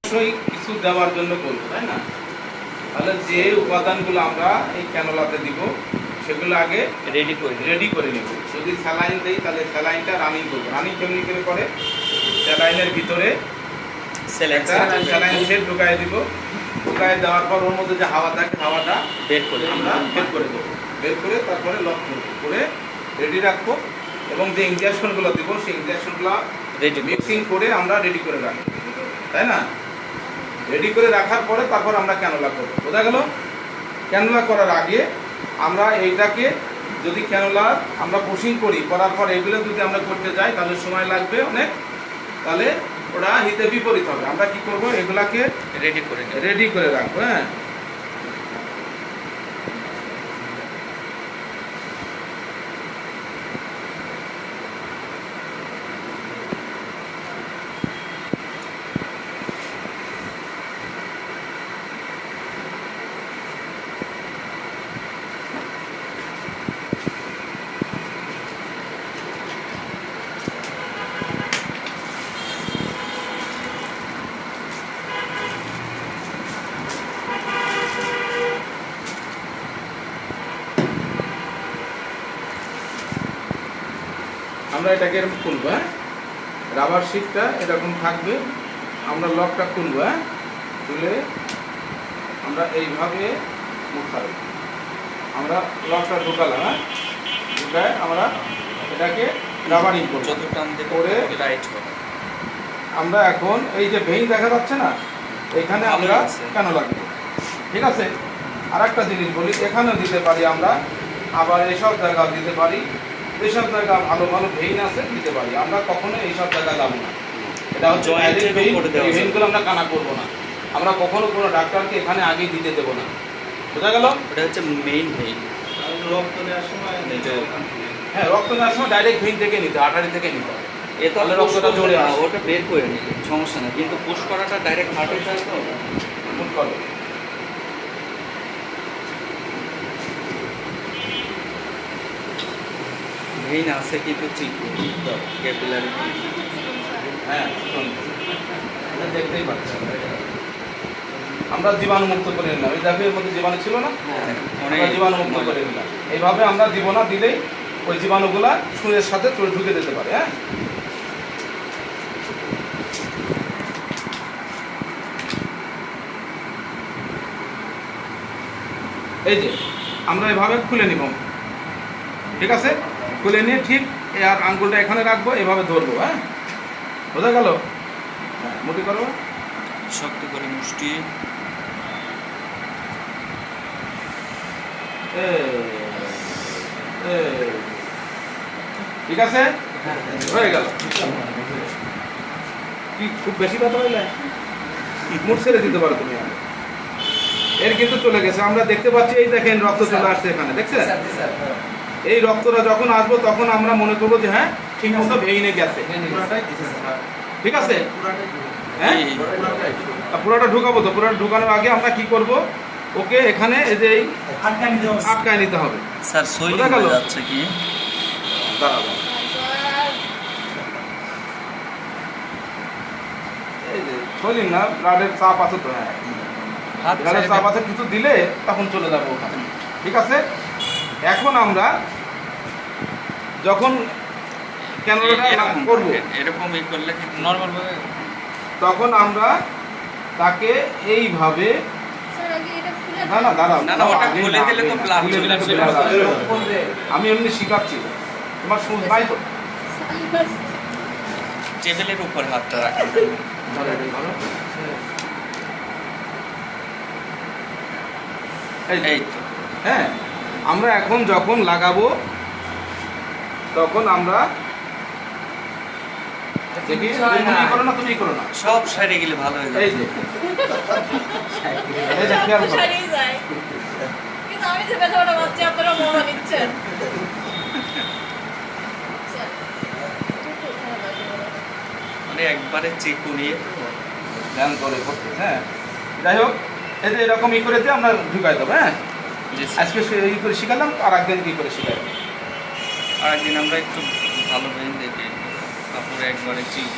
অবশ্যই কিছু দেওয়ার জন্য করবো, তাই না? তাহলে যে উপাদানগুলো আমরা এই ক্যানোলাতে দিব সেগুলো আগে রেডি করে নেব। যদি স্যালাইন দেই তাহলে স্যালাইনটা রানিং করবো। রানিং কেমনি করে স্যালাইনের ভিতরে স্যালাইন সেট ঢুকাই দিব। ঢুকাই দেওয়ার পর ওর মধ্যে যে হাওয়া থাকে হাওয়াটা আমরা বের করে দেবো। বের করে তারপরে লক করে রেডি রাখবো এবং যে ইনজেকশনগুলো দিব সেই ইনজেকশনগুলো মিক্সিং করে আমরা রেডি করে রাখবো, তাই না? রেডি করে রাখার পরে তারপর আমরা ক্যানোলা করবো। বোঝা গেল? ক্যানোলা করার আগে আমরা এইটাকে যদি ক্যানোলা আমরা পুশিং করার পর এগুলো যদি আমরা করতে যাই তাহলে সময় লাগবে অনেক, তাহলে ওটা হিতে বিপরীত হবে। আমরা কি করব, এগুলাকে রেডি করে রাখবো। হ্যাঁ, আমরা এটাকে এরকম খুলবো। হ্যাঁ, রাবার শিটটা এরকম থাকবে। আমরা লকটা খুলবো। হ্যাঁ, খুলে আমরা এইভাবে মুখাবো। আমরা লকটা ঢোকালাম। হ্যাঁ, ঢুকায় আমরা এটাকে রাবারিং করবো। করে আমরা এখন এই যে ভেইন দেখা যাচ্ছে না, এখানে আমরা কেন লাগবে, ঠিক আছে? আর একটা জিনিস বলি, এখানেও দিতে পারি আমরা, আবার এইসব জায়গাও দিতে পারি। এইসব জায়গা ভালো ভালো ভেইন আছে, দিতে পারি। আমরা কখনো এইসব জায়গা যাবো না। এটা হচ্ছে ভেইনগুলো আমরা কানা করবো না। আমরা কখনো কোনো ডাক্তারকে এখানে আগেই দিতে দেবো না। বোঝা গেল? এটা হচ্ছে মেইন ভেইন। রক্ত নেওয়ার সময় হ্যাঁ, রক্ত নেওয়ার সময় ডাইরেক্ট ভেইন থেকে নিতে, আর্টারি থেকে নিতে হবে। তাহলে রক্তটা জোরে আসে, ওটা বের করে নিলে সমস্যা না, কিন্তু পুশ করাটা ডাইরেক্ট হার্টে যায় তো পুশ করো। ভেইন আছে কিন্তু ক্যাপিলারি। হ্যাঁ, এটা দেখতেই পাচ্ছেন। আমরা জীবাণুমুক্ত করে নিলাম। এই দেখো, এর মধ্যে জীবাণু ছিল না, আমরা জীবাণুমুক্ত করে নিলাম। এইভাবে আমরা দিব না, দিলেই ওই জীবাণুগুলা সুরের সাথে ঢুকে যেতে পারে। হ্যাঁ, এই যে আমরা এভাবে খুলে নিব, ঠিক আছে? খুলে নিয়ে ঠিক আর আঙ্গুলটা এখানে রাখবো, এভাবে ধরবো। হ্যাঁ, বোঝা গেল? হ্যাঁ, মুঠি করবো, শক্ত করে মুষ্টি। ঠিক আছে, হয়ে গেল। কি খুব বেশি ব্যথা হইলে মুঠ ছেড়ে দিতে পারো তুমি। এর কিন্তু চলে গেছে, আমরা দেখতে পাচ্ছি। এই দেখেন, রক্ত চলে আসছে এখানে, দেখছেন? এই রক্তটা যখন আসবো তখন আমরা মনে করবো যে হ্যাঁ, ঠিক মতো ভেইনে গেছে। ঠিক আছে? হ্যাঁ, পুরোটা ঢুকাবো তো। পুরোটা ঢুকানোর আগে আমরা কি করব, ওকে এখানে এই যে আটকায় নিতে হবে। স্যার সইলে গেল যাচ্ছে কি? দাঁড়াবো, এই যে সইলিং না, ব্লাডের চাপ আছে তো। হ্যাঁ, ব্লাডের চাপ আছে, কিছু দিলে তখন চলে যাবো ওখানে। ঠিক আছে? এখন আমরা যখন ক্যানোলাটা করবো এরকম এই করলে নরমাল ভাবে, তখন আমরা তাকে এইভাবে, না না দাঁড়াও, না না, ওটা খুলে দিলে তো ব্লাড চলে আসবে। আমি এমনি শিখাচ্ছি, তোমার সুজ নাই তো? টেবিলের উপর হাতটা রাখেন। এই তো। হ্যাঁ, আমরা এখন যখন লাগাবো তখন আমরা দেখি, তুমি করো না, তুমি করো না, সব সাইডে গেলে ভালো হয়ে যাবে। এই যে এই যে খেয়াল করো। কিন্তু আমি যে ব্যথাটা পাচ্ছি আপনারা মজা নিচ্ছেন। মানে একবারে চেকু নিয়ে ধ্যান করে করতে। হ্যাঁ, যাই হোক, এই যে এরকম করে দিয়ে আমরা ঢুকাই দেবো। হ্যাঁ, আজকে ই করে শিখালাম, আর একদিন কি করে শিখাই, আর একদিন আমরা একটু ভালো ভেন দেখে তারপরে একবারে চিক